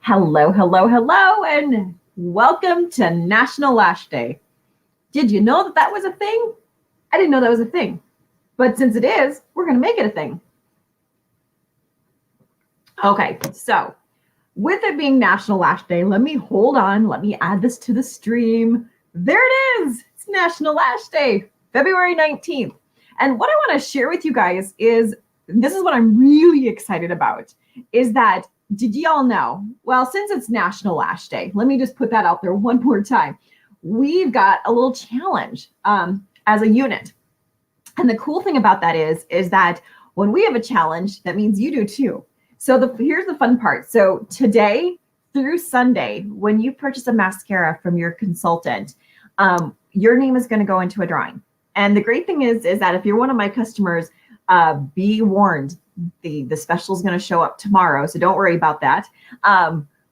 Hello, hello, hello, and welcome to National Lash Day. Did you know that that was a thing? I didn't know that was a thing, but since it is, we're going to make it a thing. Okay, so with it being National Lash Day, let me add this to the stream. There it is. It's National Lash Day, February 19th. And what I want to share with you guys is, this is what I'm really excited about, is that did y'all know? Well, since it's National Lash Day, let me just put that out there one more time. We've got a little challenge as a unit. And the cool thing about that is that when we have a challenge, that means you do too. So here's the fun part. So today through Sunday, when you purchase a mascara from your consultant, your name is going to go into a drawing. And the great thing is that if you're one of my customers, be warned, the special is going to show up tomorrow, so don't worry about that.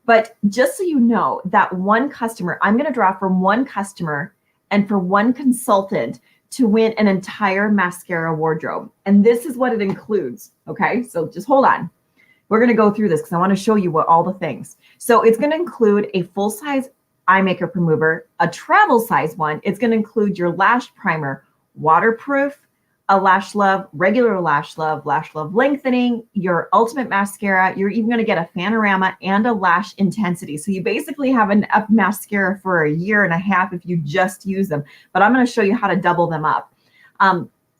But just so you know, that one customer, I'm going to draw from one customer and for one consultant to win an entire mascara wardrobe. And this is what it includes. Okay, so just hold on. We're going to go through this because I want to show you what all the things. So it's going to include a full-size eye makeup remover, a travel size one. It's going to include your lash primer, waterproof, a Lash Love, regular Lash Love lengthening, your ultimate mascara. You're even going to get a panorama and a lash intensity. So you basically have a mascara for a year and a half if you just use them. But I'm going to show you how to double them up.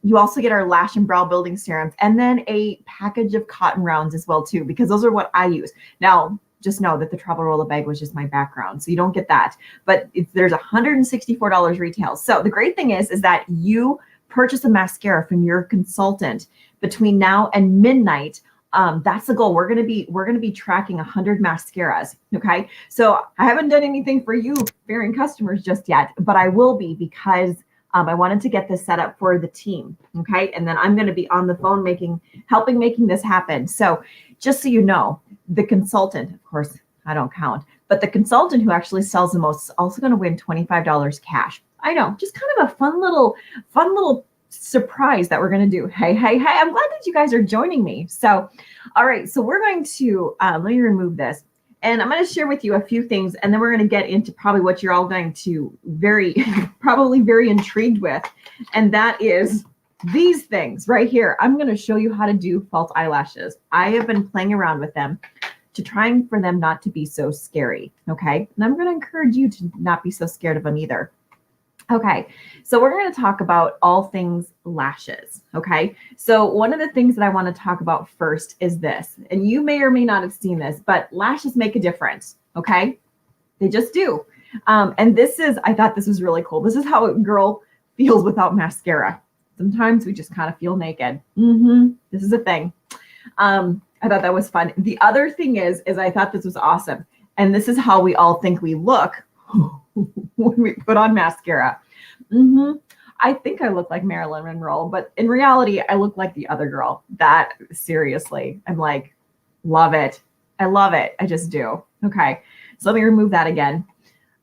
You also get our lash and brow building serums, and then a package of cotton rounds as well too, because those are what I use. Now, just know that the travel roller bag was just my background, so you don't get that. But there's $164 retail. So the great thing is that you purchase a mascara from your consultant between now and midnight. That's the goal. We're gonna be tracking 100 mascaras. Okay, so I haven't done anything for you varying customers just yet, but I will be, because I wanted to get this set up for the team. Okay, and then I'm going to be on the phone helping making this happen. So just so you know, the consultant, of course, I don't count, but the consultant who actually sells the most is also going to win $25 cash. I know, just kind of a fun little surprise that we're going to do. Hey, I'm glad that you guys are joining me. So, all right, so we're going to, let me remove this. And I'm going to share with you a few things, and then we're going to get into probably what you're all going to probably very intrigued with. And that is these things right here. I'm going to show you how to do false eyelashes. I have been playing around with them to trying for them not to be so scary. Okay. And I'm going to encourage you to not be so scared of them either. Okay, so we're going to talk about all things lashes. Okay, so one of the things that I want to talk about first is this, and you may or may not have seen this, but lashes make a difference. Okay, they just do. And I thought this was really cool. This is how a girl feels without mascara. Sometimes we just kind of feel naked. This is a thing. I thought that was fun. The other thing is I thought this was awesome. And this is how we all think we look when we put on mascara. I think I look like Marilyn Monroe, but in reality, I look like the other girl. That, seriously, I'm like, love it. I love it. I just do. Okay, so let me remove that again.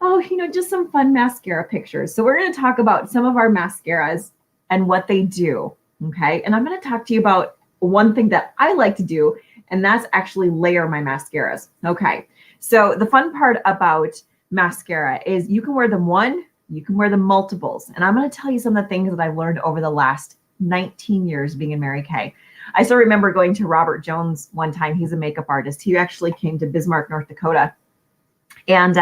Oh, just some fun mascara pictures. So we're going to talk about some of our mascaras and what they do. Okay, and I'm going to talk to you about one thing that I like to do, and that's actually layer my mascaras. Okay, so the fun part about mascara is you can wear them one, you can wear them multiples. And I'm going to tell you some of the things that I've learned over the last 19 years being in Mary Kay. I still remember going to Robert Jones one time. He's a makeup artist. He actually came to Bismarck, North Dakota. And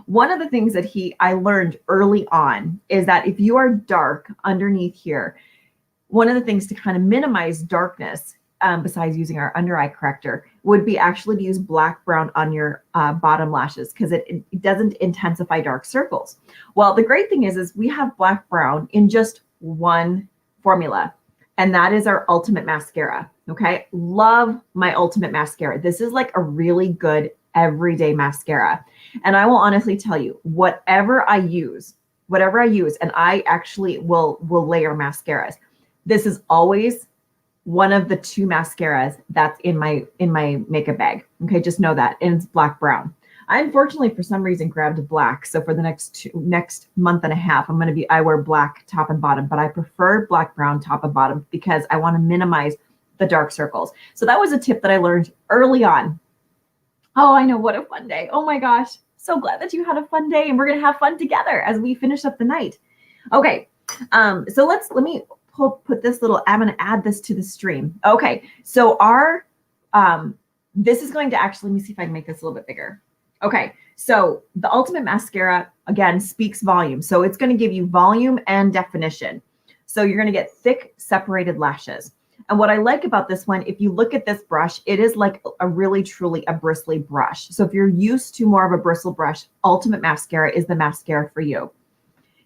one of the things that I learned early on is that if you are dark underneath here, one of the things to kind of minimize darkness, besides using our under eye corrector, would be actually to use black brown on your bottom lashes, because it doesn't intensify dark circles. Well, the great thing is we have black brown in just one formula, and that is our Ultimate Mascara. Okay, love my Ultimate Mascara. This is like a really good everyday mascara, and I will honestly tell you, whatever I use, and I actually will layer mascaras. This is always one of the two mascaras that's in my makeup bag. Okay, just know that. And it's black brown. I unfortunately, for some reason, grabbed black. So for the next month and a half, I wear black top and bottom, but I prefer black brown top and bottom because I want to minimize the dark circles. So that was a tip that I learned early on. Oh, I know. What a fun day. Oh my gosh. So glad that you had a fun day, and we're going to have fun together as we finish up the night. Okay. So let me put this little, I'm going to add this to the stream. Okay. So our, this is going to actually, let me see if I can make this a little bit bigger. Okay. So the Ultimate Mascara, again, speaks volume. So it's going to give you volume and definition. So you're going to get thick separated lashes. And what I like about this one, if you look at this brush, it is like a really, truly a bristly brush. So if you're used to more of a bristle brush, Ultimate Mascara is the mascara for you.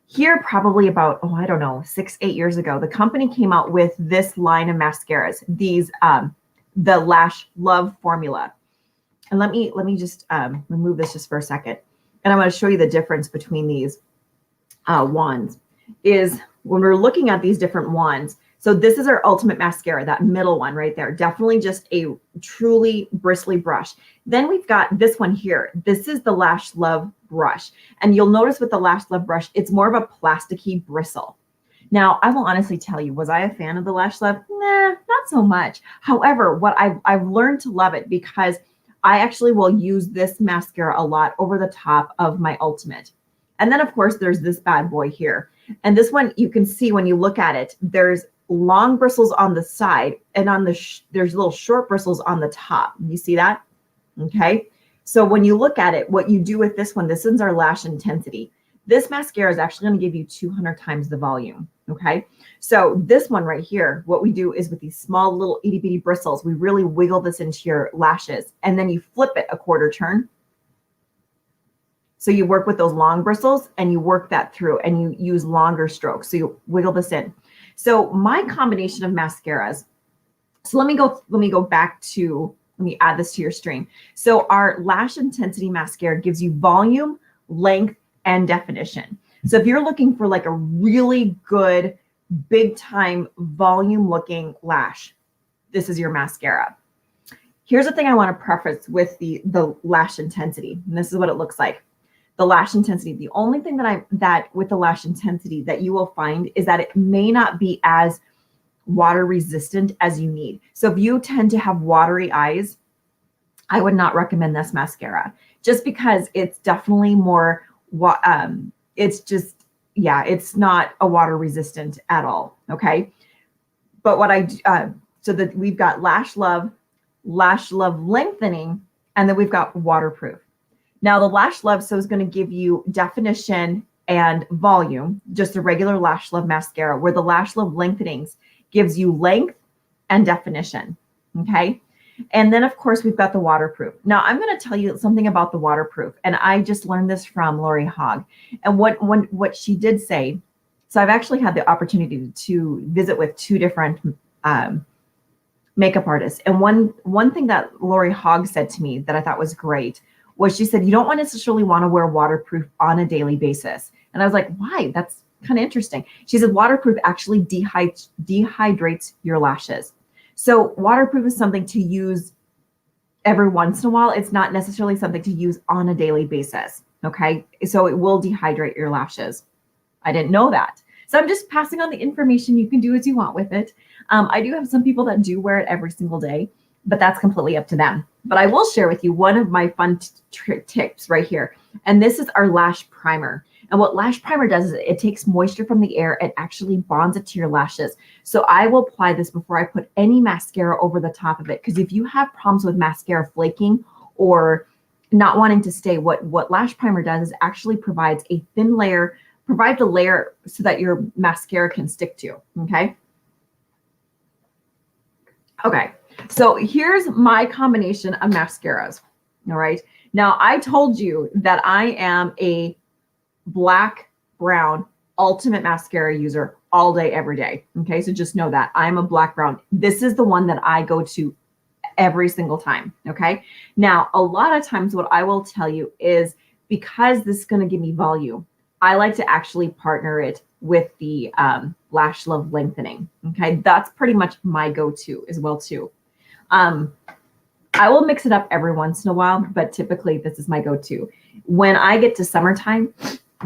Here, probably about, oh, I don't know, 6-8 years ago, the company came out with this line of mascaras, these, the Lash Love formula. And let me just remove this just for a second. And I'm going to show you the difference between these wands. Is when we're looking at these different wands, so this is our Ultimate Mascara, that middle one right there. Definitely just a truly bristly brush. Then we've got this one here. This is the Lash Love brush. And you'll notice with the Lash Love brush, it's more of a plasticky bristle. Now, I will honestly tell you, was I a fan of the Lash Love? Nah, not so much. However, what I've learned to love it because I actually will use this mascara a lot over the top of my Ultimate. And then, of course, there's this bad boy here. And this one, you can see when you look at it, there's long bristles on the side, and on the there's little short bristles on the top. You see that? Okay. So when you look at it, what you do with this one, this is our lash intensity. This mascara is actually going to give you 200 times the volume. Okay. So this one right here, what we do is with these small little itty bitty bristles, we really wiggle this into your lashes, and then you flip it a quarter turn. So you work with those long bristles and you work that through, and you use longer strokes. So you wiggle this in. So my combination of mascaras, so let me go back to, let me add this to your stream. So our Lash Intensity Mascara gives you volume, length, and definition. So if you're looking for like a really good, big time volume looking lash, this is your mascara. Here's the thing I want to preface with the Lash Intensity. And this is what it looks like. The Lash Intensity, the only thing that with the Lash Intensity that you will find is that it may not be as water resistant as you need. So if you tend to have watery eyes, I would not recommend this mascara, just because it's definitely more, it's just, yeah, it's not a water resistant at all. Okay. But what so that we've got Lash Love Lengthening, and then we've got Waterproof. Now the Lash Love, so is going to give you definition and volume, just a regular Lash Love mascara, where the Lash Love Lengthenings gives you length and definition. Okay. And then of course we've got the Waterproof. Now I'm going to tell you something about the Waterproof, and I just learned this from Lori Hogg. And what she did say, so I've actually had the opportunity to visit with 2 different makeup artists. And one thing that Lori Hogg said to me that I thought was great was, she said, you don't necessarily want to wear waterproof on a daily basis. And I was like, why? That's kind of interesting. She said, waterproof actually dehydrates your lashes. So waterproof is something to use every once in a while. It's not necessarily something to use on a daily basis. Okay. So it will dehydrate your lashes. I didn't know that. So I'm just passing on the information. You can do as you want with it. I do have some people that do wear it every single day, but that's completely up to them. But I will share with you one of my fun tips right here. And this is our Lash Primer. And what Lash Primer does is it takes moisture from the air and actually bonds it to your lashes. So I will apply this before I put any mascara over the top of it. Because if you have problems with mascara flaking or not wanting to stay, what Lash Primer does is actually provides a thin layer, provides a layer so that your mascara can stick to. Okay. Okay. So here's my combination of mascaras. All right. Now I told you that I am a black, brown, Ultimate Mascara user all day, every day. Okay. So just know that I'm a black, brown. This is the one that I go to every single time. Okay. Now, a lot of times what I will tell you is, because this is going to give me volume, I like to actually partner it with the Lash Love Lengthening. Okay. That's pretty much my go-to as well too. I will mix it up every once in a while, but typically this is my go-to. When I get to summertime,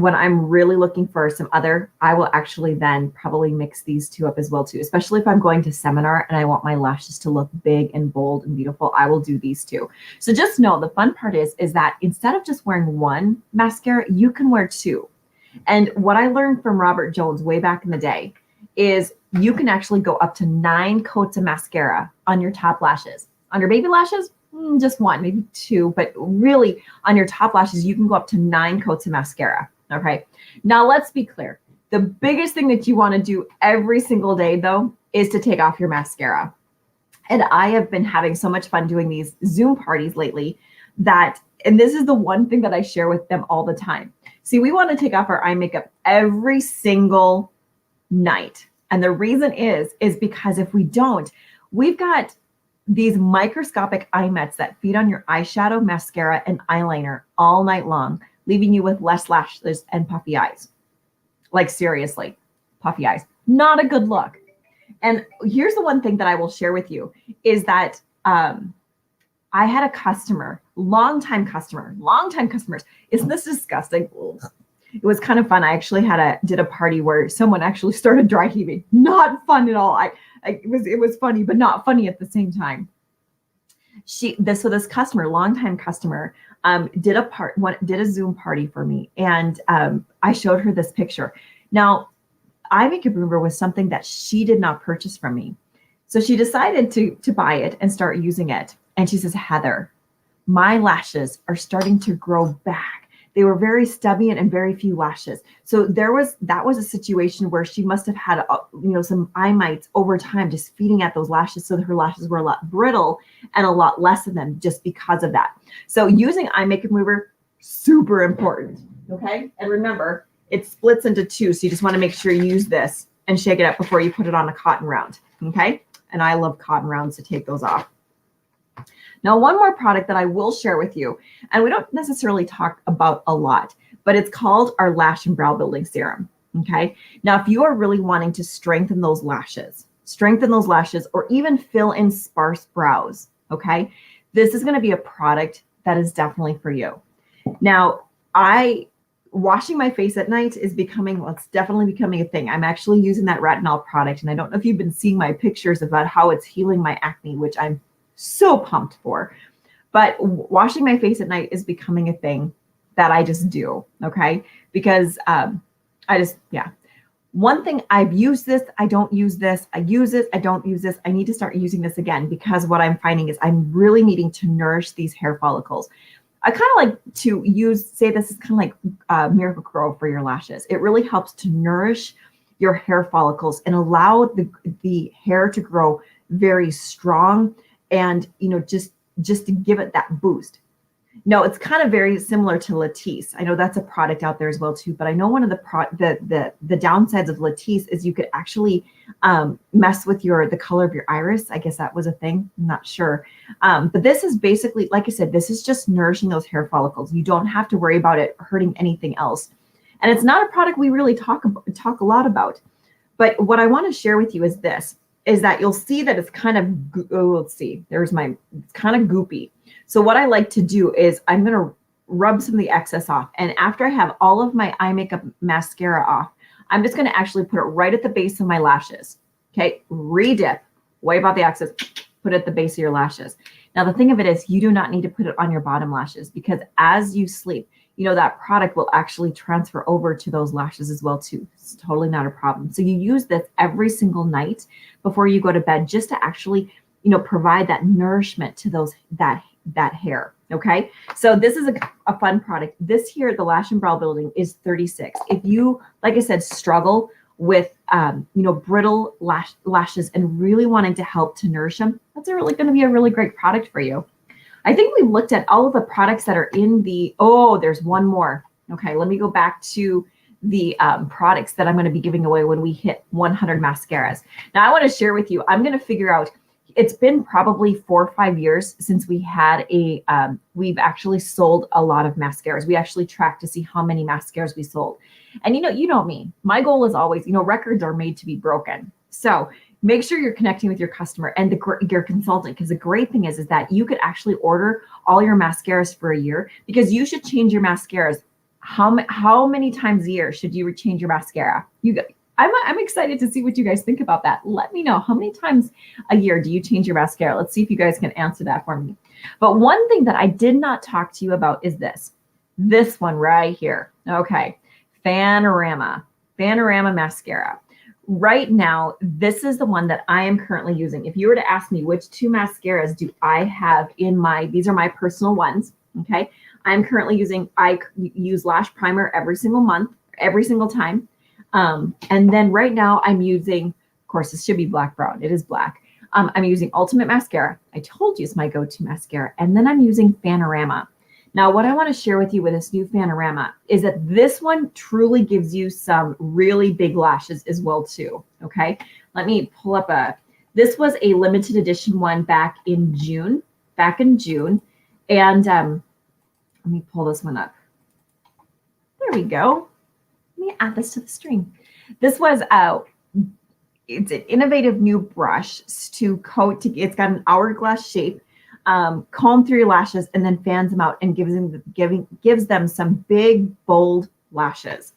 when I'm really looking for some other, I will actually then probably mix these two up as well too, especially if I'm going to seminar and I want my lashes to look big and bold and beautiful, I will do these two. So just know the fun part is that instead of just wearing one mascara, you can wear two. And what I learned from Robert Jones way back in the day is you can actually go up to 9 coats of mascara on your top lashes. On your baby lashes, just one, maybe two, but really on your top lashes, you can go up to 9 coats of mascara. Okay. Now let's be clear. The biggest thing that you want to do every single day though, is to take off your mascara. And I have been having so much fun doing these Zoom parties lately and this is the one thing that I share with them all the time. See, we want to take off our eye makeup every single night. And the reason is because if we don't, we've got these microscopic eye mets that feed on your eyeshadow, mascara, and eyeliner all night long, leaving you with less lashes and puffy eyes. Like seriously, puffy eyes. Not a good look. And here's the one thing that I will share with you is that I had a customer, longtime customers. Isn't this disgusting? Ugh. It was kind of fun. I actually did a party where someone actually started dry heaving. Not fun at all. It was funny, but not funny at the same time. This customer, longtime customer, did a Zoom party for me, and I showed her this picture. Now, eye makeup remover was something that she did not purchase from me, so she decided to buy it and start using it. And she says, Heather, my lashes are starting to grow back. They were very stubby and very few lashes. So that was a situation where she must have had some eye mites over time, just feeding at those lashes, so that her lashes were a lot brittle and a lot less of them just because of that. So using eye makeup remover, super important. Okay, and remember, it splits into 2, so you just want to make sure you use this and shake it up before you put it on a cotton round. Okay, and I love cotton rounds to take those off. Now, one more product that I will share with you, and we don't necessarily talk about a lot, but it's called our Lash and Brow Building Serum. Okay. Now, if you are really wanting to strengthen those lashes, or even fill in sparse brows, okay, this is going to be a product that is definitely for you. Now, washing my face at night is it's definitely becoming a thing. I'm actually using that retinol product, and I don't know if you've been seeing my pictures about how it's healing my acne, which I'm so pumped for. But washing my face at night is becoming a thing that I just do, okay? Because one thing, I've used this, I don't use this, I use it, I don't use this. I need to start using this again, because what I'm finding is I'm really needing to nourish these hair follicles. I kind of like to say this is kind of like Miracle Grow for your lashes. It really helps to nourish your hair follicles and allow the hair to grow very strong, and just to give it that boost. No, it's kind of very similar to Latisse. I know that's a product out there as well too, but I know one of the downsides of Latisse is you could actually mess with the color of your iris. I guess that was a thing. I'm not sure. But this is basically, like I said, this is just nourishing those hair follicles. You don't have to worry about it hurting anything else. And it's not a product we really talk a lot about. But what I want to share with you is that you'll see that it's kind of, let's see, it's kind of goopy. So what I like to do is I'm going to rub some of the excess off. And after I have all of my eye makeup mascara off, I'm just going to actually put it right at the base of my lashes. Okay, re-dip, wipe out the excess, put it at the base of your lashes. Now, the thing of it is, you do not need to put it on your bottom lashes, because as you sleep, that product will actually transfer over to those lashes as well too. It's totally not a problem. So you use this every single night before you go to bed, just to actually, provide that nourishment to that hair. Okay. So this is a fun product. This here, the Lash and Brow Building, is $36. If you, like I said, struggle with, brittle lashes and really wanting to help to nourish them, that's really going to be a really great product for you. I think we've looked at all of the products that are in there's one more. Okay, let me go back to the products that I'm going to be giving away when we hit 100 mascaras. Now, I want to share with you, I'm going to figure out, it's been probably 4 or 5 years since we had we've actually sold a lot of mascaras. We actually tracked to see how many mascaras we sold. And you know me, my goal is always, records are made to be broken. So make sure you're connecting with your customer and your consultant, because the great thing is that you could actually order all your mascaras for a year, because you should change your mascaras how many times a year should you change your mascara? I'm excited to see what you guys think about that. Let me know, how many times a year do you change your mascara? Let's see if you guys can answer that for me. But one thing that I did not talk to you about is this one right here. Okay, Panorama mascara. Right now, this is the one that I am currently using. If you were to ask me which two mascaras do I have these are my personal ones, okay? I'm currently I use Lash Primer every single month, every single time. And then right now I'm using, of course, this should be black brown. It is black. I'm using Ultimate Mascara. I told you it's my go-to mascara. And then I'm using Panorama. Now, what I want to share with you with this new Panorama is that this one truly gives you some really big lashes as well too. Okay. Let me pull up this was a limited edition one back in June. And let me pull this one up. There we go. Let me add this to the stream. This was it's an innovative new brush to coat. It's got an hourglass shape, comb through your lashes, and then fans them out and gives them some big, bold lashes.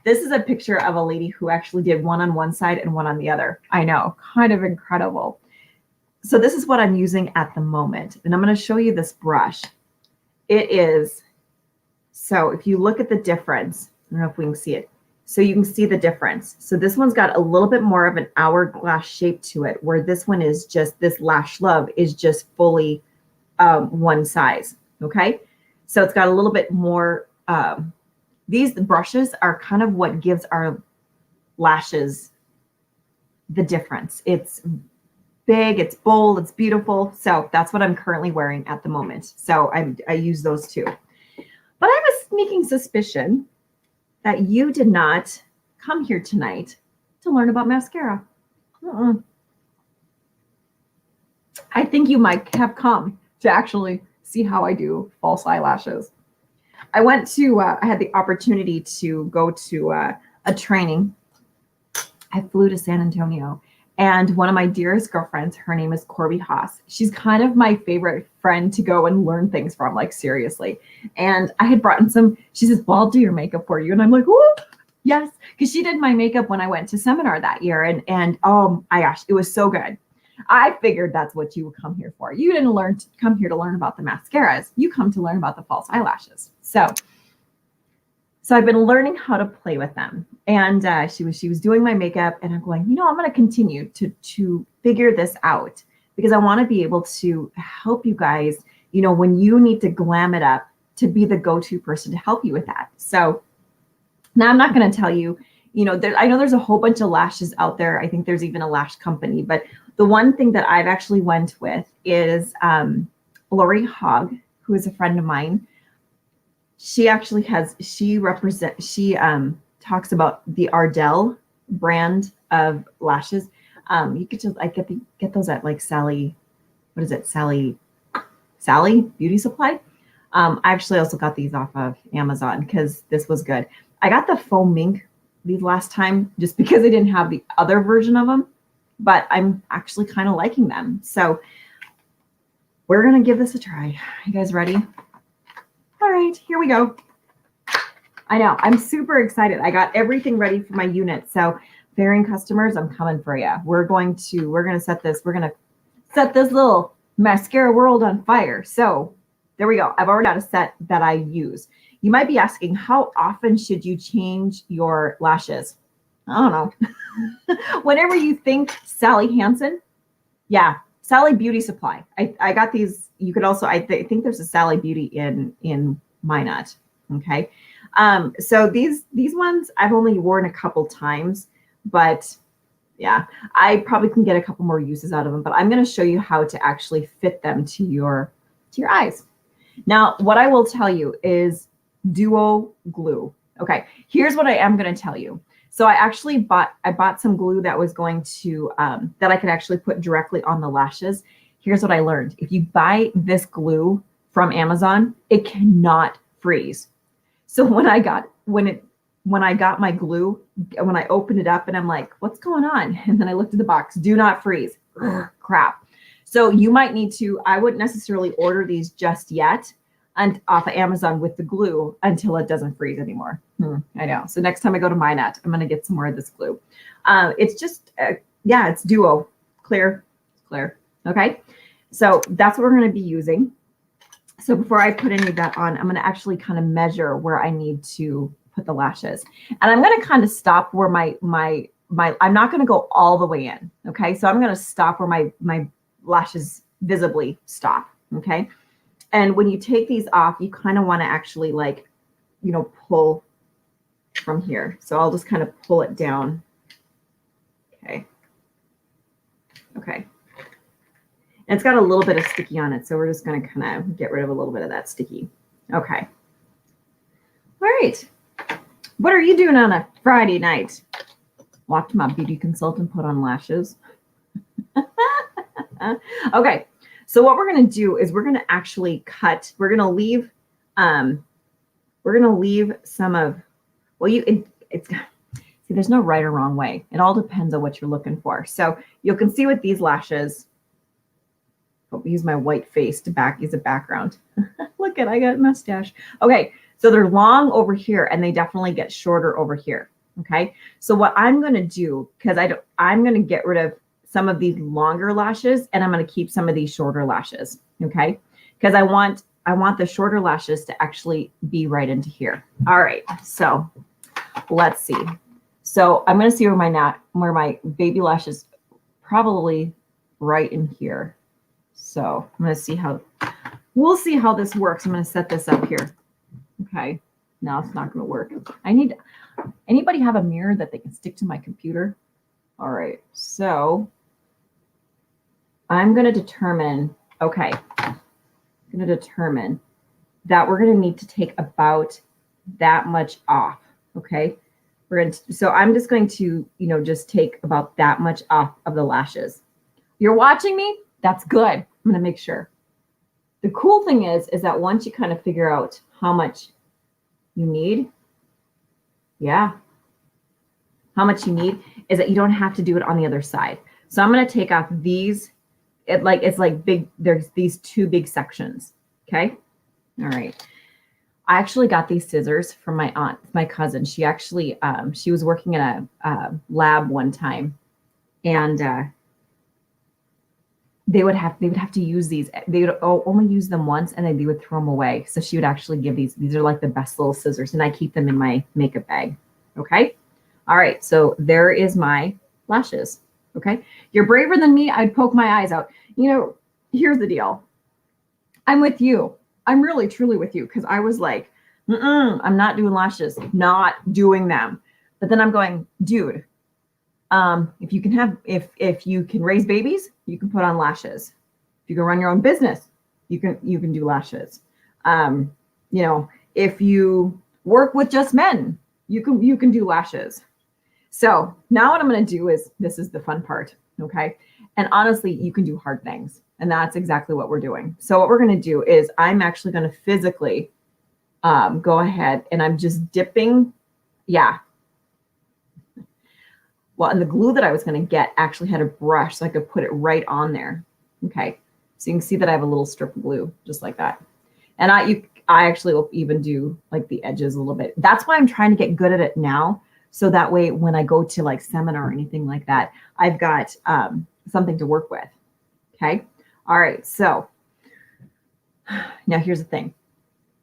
This is a picture of a lady who actually did one on one side and one on the other. I know, kind of incredible. So this is what I'm using at the moment, and I'm going to show you this brush. It is, so if you look at the difference, I don't know if we can see it. So you can see the difference. So this one's got a little bit more of an hourglass shape to it, where this one is just, this Lash Love is just fully one size, okay? So it's got a little bit more, these brushes are kind of what gives our lashes the difference. It's big, it's bold, it's beautiful. So that's what I'm currently wearing at the moment. So I use those two. But I have a sneaking suspicion that you did not come here tonight to learn about mascara. I think you might have come to actually see how I do false eyelashes. I went to, I had the opportunity to go to a training. I flew to San Antonio, and one of my dearest girlfriends, her name is Corby Haas. She's kind of my favorite friend to go and learn things from, like seriously. And I had brought in some, she says, well, I'll do your makeup for you. And I'm like, oh, yes. Because she did my makeup when I went to seminar that year. And oh my gosh, it was so good. I figured that's what you would come here for. You didn't come here to learn about the mascaras. You come to learn about the false eyelashes. So I've been learning how to play with them. And she was doing my makeup, and I'm going, I'm going to continue to figure this out, because I want to be able to help you guys, when you need to glam it up, to be the go-to person to help you with that. So now I'm not going to tell you, I know there's a whole bunch of lashes out there. I think there's even a lash company, but the one thing that I've actually went with is Lori Hogg, who is a friend of mine. She actually talks about the Ardell brand of lashes. You could just get those at like Sally Beauty Supply. I actually also got these off of Amazon because this was good. I got the faux mink these last time just because I didn't have the other version of them, but I'm actually kind of liking them. So we're gonna give this a try. You guys ready? All right, here we go. I know, I'm super excited. I got everything ready for my unit. So Fairing customers, I'm coming for you. We're gonna set this little mascara world on fire. So there we go. I've already got a set that I use. You might be asking, how often should you change your lashes? I don't know. Whenever you think Sally Hansen, yeah, Sally Beauty Supply. I got these. You could also, I think there's a Sally Beauty in Minot. Okay. So these ones I've only worn a couple times, but yeah, I probably can get a couple more uses out of them, but I'm going to show you how to actually fit them to your eyes. Now, what I will tell you is duo glue. Okay. Here's what I am going to tell you. So I bought some glue that was going to, that I could actually put directly on the lashes. Here's what I learned. If you buy this glue from Amazon, it cannot freeze. So when I got my glue, when I opened it up and I'm like, what's going on? And then I looked at the box, do not freeze. Ugh, crap. So you might need to, I wouldn't necessarily order these just yet. and off of Amazon with the glue until it doesn't freeze anymore. I know. So next time I go to Minot, I'm going to get some more of this glue. It's just, yeah, it's duo. Clear. Okay. So that's what we're going to be using. So before I put any of that on, I'm going to actually kind of measure where I need to put the lashes. And I'm going to kind of stop where I'm not going to go all the way in. Okay. So I'm going to stop where my lashes visibly stop. Okay. And when you take these off, you kind of want to actually like, pull from here. So I'll just kind of pull it down. Okay. Okay. And it's got a little bit of sticky on it. So we're just going to kind of get rid of a little bit of that sticky. Okay. All right. What are you doing on a Friday night? Walk to my beauty consultant, put on lashes. Okay. So what we're going to do is we're going to actually cut. We're going to leave some of, well, it's see, there's no right or wrong way. It all depends on what you're looking for. So you can see with these lashes, I'll use my white face to use a background. Look at, I got a mustache. Okay. So they're long over here and they definitely get shorter over here. Okay. So what I'm going to do, because I'm going to get rid of some of these longer lashes and I'm going to keep some of these shorter lashes. Okay. Because I want the shorter lashes to actually be right into here. All right. So let's see. So I'm going to see where my baby lashes, probably right in here. So I'm going to we'll see how this works. I'm going to set this up here. Okay. No, it's not going to work. Anybody have a mirror that they can stick to my computer? All right. So I'm going to determine, okay. I'm going to determine that we're going to need to take about that much off. Okay. So I'm just going to, just take about that much off of the lashes. You're watching me? That's good. I'm going to make sure. The cool thing is that once you kind of figure out how much you need, how much you need is that you don't have to do it on the other side. So I'm going to take off these. It's like big. There's these two big sections. Okay. All right. I actually got these scissors from my aunt, my cousin. She actually, she was working in a lab one time, and they would have to use these. They would only use them once, and then they would throw them away. So she would actually give these. These are like the best little scissors, and I keep them in my makeup bag. Okay. All right. So there is my lashes. Okay. You're braver than me. I'd poke my eyes out. Here's the deal. I'm with you. I'm really, truly with you. Cause I was like, I'm not doing lashes, not doing them. But then I'm going, dude, if you can raise babies, you can put on lashes. If you can run your own business, you can do lashes. If you work with just men, you can do lashes. So now what I'm going to do is, this is the fun part. Okay. And honestly, you can do hard things. And that's exactly what we're doing. So what we're going to do is I'm actually going to physically go ahead and I'm just dipping. Yeah. Well, and the glue that I was going to get actually had a brush so I could put it right on there. Okay. So you can see that I have a little strip of glue just like that. And I actually will even do like the edges a little bit. That's why I'm trying to get good at it now. So that way, when I go to like seminar or anything like that, I've got something to work with. Okay. All right. So now here's the thing.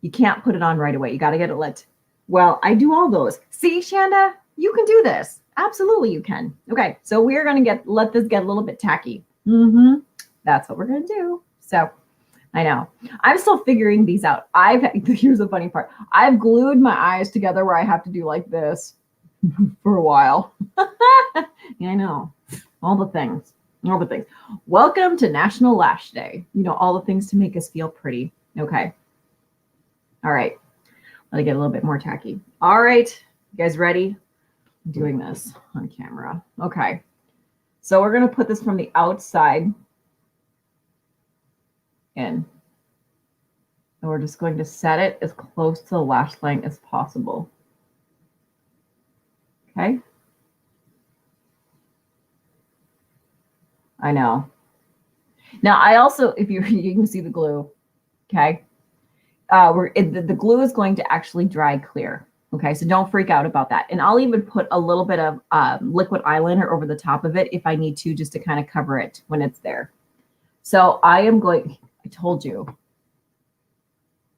You can't put it on right away. You got to get it lit. Well, I do all those. See, Shanda, you can do this. Absolutely, you can. Okay. So we're going to let this get a little bit tacky. That's what we're going to do. So I know. I'm still figuring these out. Here's the funny part. I've glued my eyes together where I have to do like this for a while. Yeah, I know. All the things. Welcome to National Lash Day. All the things to make us feel pretty. Okay. All right. Let me get a little bit more tacky. All right. You guys ready? I'm doing this on camera. Okay. So we're going to put this from the outside in. And we're just going to set it as close to the lash line as possible. Okay. I know. Now, I also, if you can see the glue, okay. the glue is going to actually dry clear. Okay, so don't freak out about that. And I'll even put a little bit of liquid eyeliner over the top of it if I need to, just to kind of cover it when it's there. So I told you.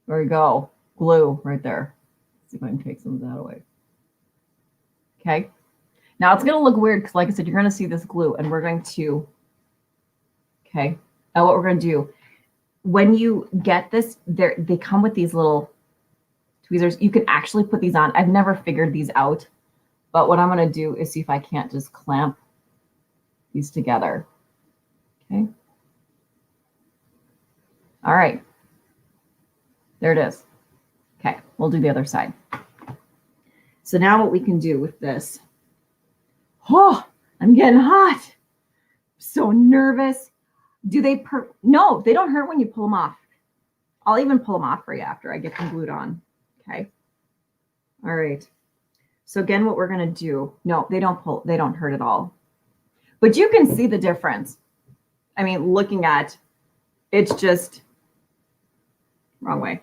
There we go. Glue right there. Let's see if I can take some of that away. Okay. Now it's going to look weird because, like I said, you're going to see this glue, and we're going to, okay. Now what we're going to do, when you get this, they come with these little tweezers. You can actually put these on. I've never figured these out, but what I'm going to do is see if I can't just clamp these together. Okay. All right. There it is. Okay, we'll do the other side. So now what we can do with this, oh, I'm getting hot. I'm so nervous. Do they, no, they don't hurt when you pull them off. I'll even pull them off for you after I get them glued on. Okay. All right. So again, what we're going to do, no, they don't hurt at all. But you can see the difference. I mean, looking at, it's just, wrong way.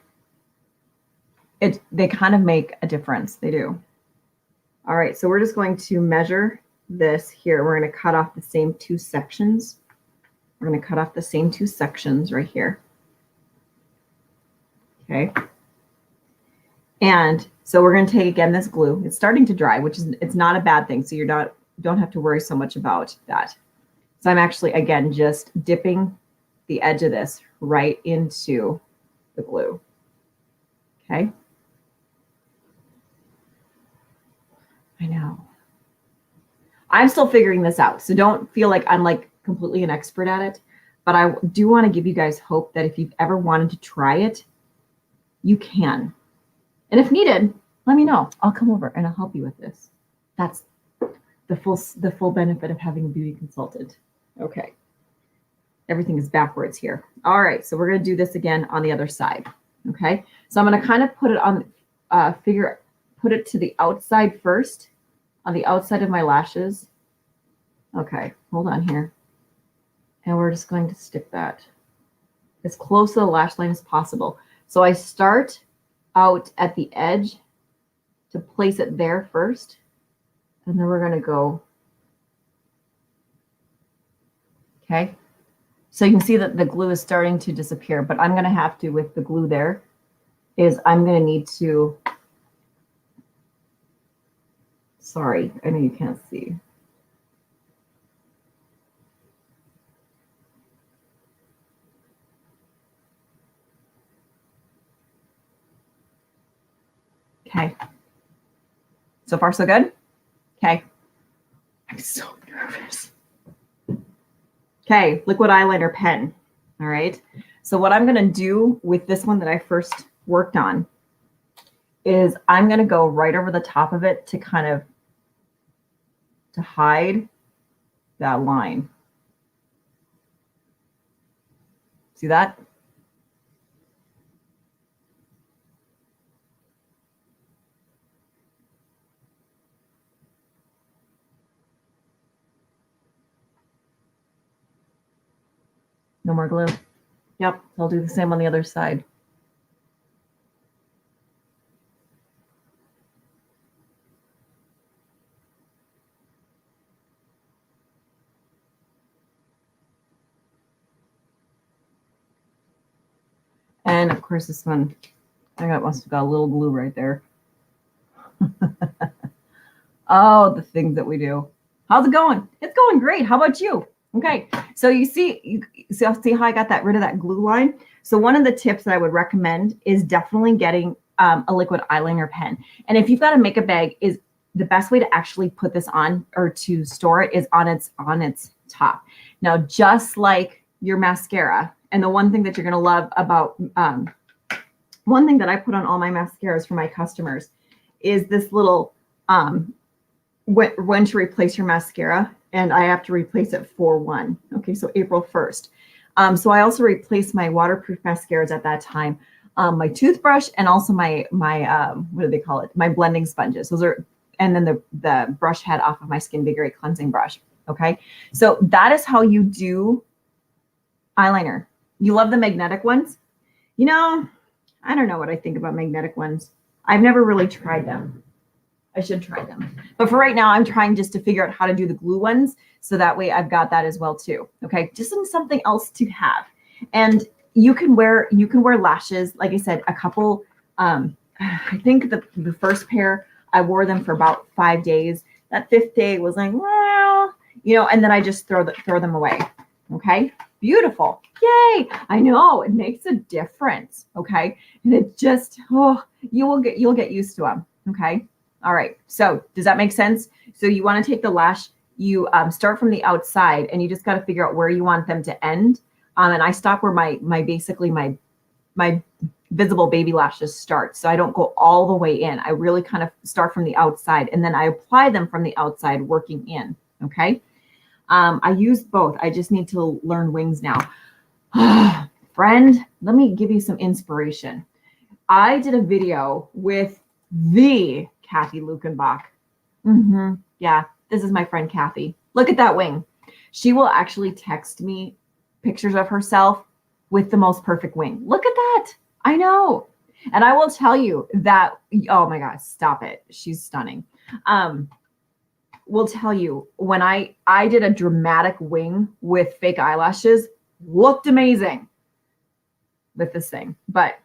They kind of make a difference. They do. All right, so we're just going to measure this here. We're going to cut off the same two sections. We're going to cut off the same two sections right here. Okay. And so we're going to take again this glue. It's starting to dry, which is, it's not a bad thing. So don't have to worry so much about that. So I'm actually, again, just dipping the edge of this right into the glue. Okay. I know. I'm still figuring this out, so don't feel like I'm like completely an expert at it, but I do want to give you guys hope that if you've ever wanted to try it, you can. And if needed, let me know. I'll come over and I'll help you with this. That's the full benefit of having a beauty consultant. Okay. Everything is backwards here. All right, so we're going to do this again on the other side. Okay, so I'm going to kind of put it on, put it to the outside first, on the outside of my lashes. Okay, hold on here. And we're just going to stick that as close to the lash line as possible. So I start out at the edge to place it there first, and then we're going to go. Okay. So you can see that the glue is starting to disappear, but I'm going to have to, with the glue there, is I'm going to need to, sorry, I know you can't see. Okay. So far, so good? Okay. I'm so nervous. Okay, liquid eyeliner pen. All right. So what I'm going to do with this one that I first worked on is I'm going to go right over the top of it to kind of to hide that line. See that? No more glue. Yep, I'll do the same on the other side. And of course this one, must have got a little glue right there. Oh, the things that we do. How's it going? It's going great. How about you? Okay, so you see how I got rid of that glue line? So one of the tips that I would recommend is definitely getting a liquid eyeliner pen. And if you've got a makeup bag, is the best way to actually put this on or to store it is on its top. Now, just like your mascara, and the one thing that you're going to love about, one thing that I put on all my mascaras for my customers is this little, when to replace your mascara, and I have to replace it 4/1. Okay, so April 1st. So I also replaced my waterproof mascaras at that time, my toothbrush, and also my what do they call it? My blending sponges. Those are, and then the brush head off of my Skin Be Great cleansing brush. Okay, so that is how you do eyeliner. You love the magnetic ones, you know. I don't know what I think about magnetic ones. I've never really tried them. I should try them. But for right now, I'm trying just to figure out how to do the glue ones. So that way I've got that as well too. Okay. Just something else to have. And you can wear lashes. Like I said, a couple, I think the first pair, I wore them for about 5 days. That 5th day was like, well, and then I just throw them away. Okay. Beautiful. Yay. I know it makes a difference. Okay. And it just, you'll get used to them. Okay. All right. So does that make sense? So you want to take the lash, you start from the outside and you just got to figure out where you want them to end. And I stop where my visible baby lashes start. So I don't go all the way in. I really kind of start from the outside and then I apply them from the outside working in. Okay. I use both. I just need to learn wings now. Friend, let me give you some inspiration. I did a video with the Kathy Lukenbach. Yeah, this is my friend Kathy. Look at that wing. She will actually text me pictures of herself with the most perfect wing. Look at that. I know. And I will tell you that, oh my God, stop it. She's stunning. Will tell you when I did a dramatic wing with fake eyelashes, looked amazing with this thing. But,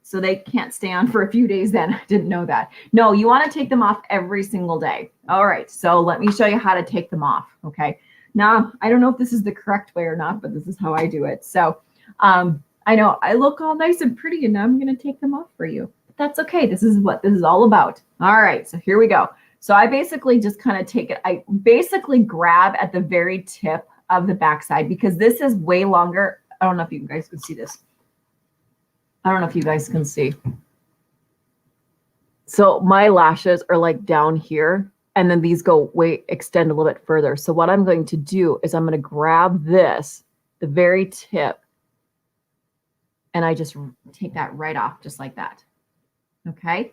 so they can't stay on for a few days then. I didn't know that. No, you want to take them off every single day. All right. So let me show you how to take them off. Okay. Now, I don't know if this is the correct way or not, but this is how I do it. So I know I look all nice and pretty and now I'm going to take them off for you. But that's okay. This is what this is all about. All right. So here we go. So I basically just kind of take it. I basically grab at the very tip of the backside because this is way longer. I don't know if you guys can see this. I don't know if you guys can see. So my lashes are like down here and then these extend a little bit further. So what I'm going to do is I'm going to grab this, the very tip, and I just take that right off just like that. Okay.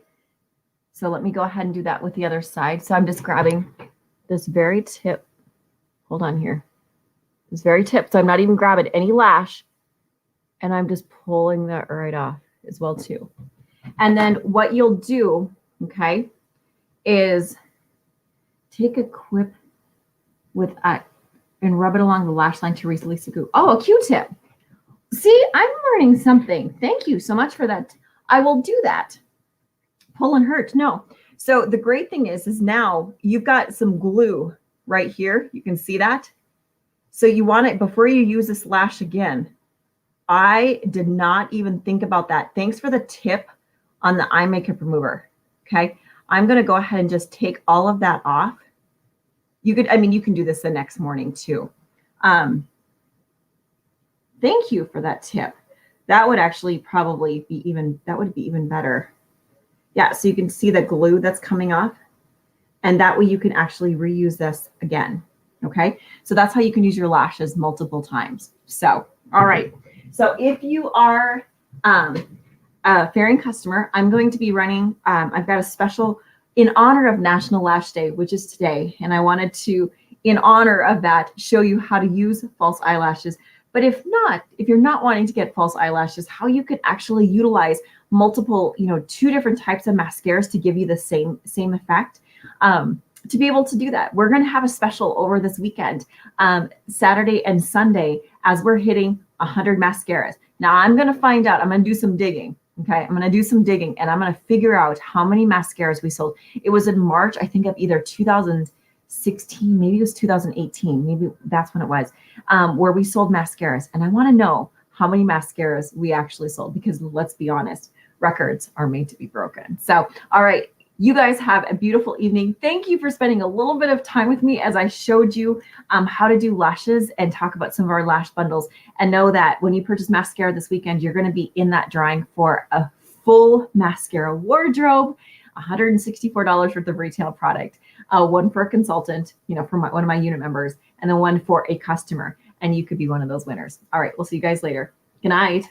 So let me go ahead and do that with the other side. So I'm just grabbing this very tip. Hold on here. This very tip. So I'm not even grabbing any lash. And I'm just pulling that right off as well too. And then what you'll do, okay, is take a quip with and rub it along the lash line to release the glue. Oh, a Q-tip. See, I'm learning something. Thank you so much for that. I will do that. Pull and hurt. No. So the great thing is now you've got some glue right here. You can see that. So you want it before you use this lash again. I did not even think about that. Thanks for the tip on the eye makeup remover. Okay. I'm going to go ahead and just take all of that off. You can do this the next morning too. Thank you for that tip. That would actually probably be even better. Yeah. So you can see the glue that's coming off and that way you can actually reuse this again. Okay. So that's how you can use your lashes multiple times. So, all right. So if you are a Fairing customer, I'm going to be running, I've got a special in honor of National Lash Day, which is today. And I wanted to, in honor of that, show you how to use false eyelashes. But if you're not wanting to get false eyelashes, how you can actually utilize multiple, 2 different types of mascaras to give you the same effect. To be able to do that, we're going to have a special over this weekend, Saturday and Sunday, as we're hitting 100 mascaras. Now I'm going to find out, I'm going to do some digging. Okay. I'm going to do some digging and I'm going to figure out how many mascaras we sold. It was in March, I think of either 2016, maybe it was 2018. Maybe that's when it was, where we sold mascaras. And I want to know how many mascaras we actually sold because let's be honest, records are made to be broken. So, all right. You guys have a beautiful evening. Thank you for spending a little bit of time with me as I showed you how to do lashes and talk about some of our lash bundles. And know that when you purchase mascara this weekend, you're going to be in that drawing for a full mascara wardrobe, $164 worth of retail product, one for a consultant, for one of my unit members, and then one for a customer. And you could be one of those winners. All right, we'll see you guys later. Good night.